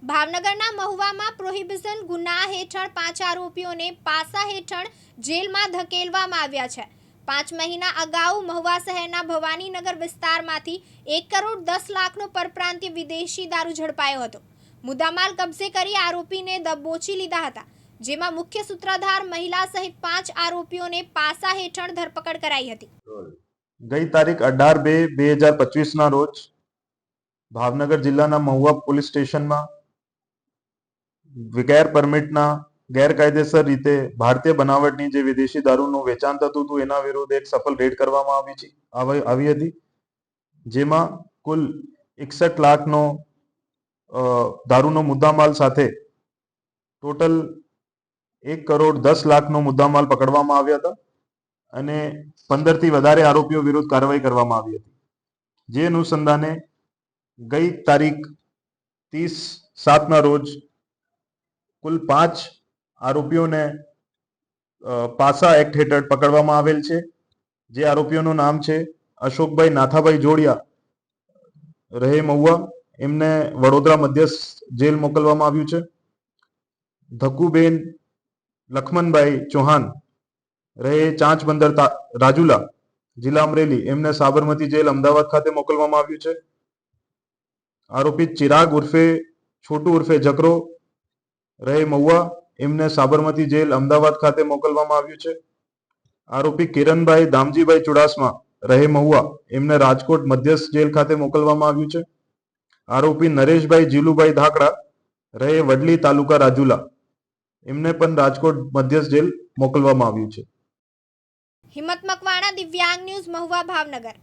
ભાવનગરના મહુવામાં પ્રોહિબિશન ગુના હેઠળ 5 આરોપીઓને પાસા હેઠળ જેલમાં ધકેલવામાં આવ્યા છે। 5 મહિના અગાઉ મહુવા શહેરના ભવાનીનગર વિસ્તારમાંથી 1 કરોડ 10 લાખનો પરપ્રાંતીય વિદેશી દારૂ ઝડપાયો હતો। મુદ્દામાલ કબજે કરી આરોપીને દબોચી લીધા હતા, જેમાં મુખ્ય સૂત્રધાર મહિલા સહિત 5 આરોપીઓને પાસા હેઠળ ધરપકડ કરાઈ હતી। ગઈ તારીખ 18/2/2025 ના રોજ ભાવનગર જિલ્લાના મહુવા પોલીસ સ્ટેશનમાં ગેર પરમિટના ગેરકાયદેસર રીતે ભારતીય બનાવટની જે વિદેશી દારૂનું વેચાણ થતું હતું એના વિરુદ્ધ એક સફળ રેડ કરવામાં આવી હતી, જેમાં કુલ 61 લાખનો દારૂનો મુદ્દામાલ સાથે ટોટલ 1 કરોડ 10 લાખનો મુદ્દામાલ પકડવામાં આવ્યા હતા અને 15થી વધારે આરોપીઓ વિરુદ્ધ કાર્યવાહી કરવામાં આવી હતી। જે અનુસંધાને ગઈ તારીખ 30/7ના રોજ કુલ 5 આરોપીઓને પાસા એક્ટ હેઠળ પકડવામાં આવેલ છે। જે આરોપીઓનું નામ છે અશોકભાઈ નાથાભાઈ જોડિયા, રહે મહુવા, એમને વડોદરા મધ્યસ્થ જેલ મોકલવામાં આવ્યું છે। ધક્કુબેન લખમણભાઈ ચૌહાણ, રહે ચાંચ બંદર રાજુલા, જિલ્લા અમરેલી, એમને સાબરમતી જેલ અમદાવાદ ખાતે મોકલવામાં આવ્યું છે। આરોપી ચિરાગ ઉર્ફે છોટુ ઉર્ફે જકરો, રહે મહુવા, એમને સાબરમતી જેલ અમદાવાદ ખાતે મોકલવામાં આવ્યું છે। આરોપી કિરણભાઈ દામજીભાઈ ચુડાસમા, રહે મહુવા, એમને રાજકોટ મધ્યસ્થ જેલ ખાતે મોકલવામાં આવ્યું છે। આરોપી નરેશભાઈ જીલુભાઈ ધાકડા, રહે વડલી તાલુકા રાજુલા, એમને પણ રાજકોટ મધ્યસ્થ જેલ મોકલવામાં આવ્યું છે। હિંમત મકવાણા, દિવ્યાંગ ન્યૂઝ, મહુવા, ભાવનગર।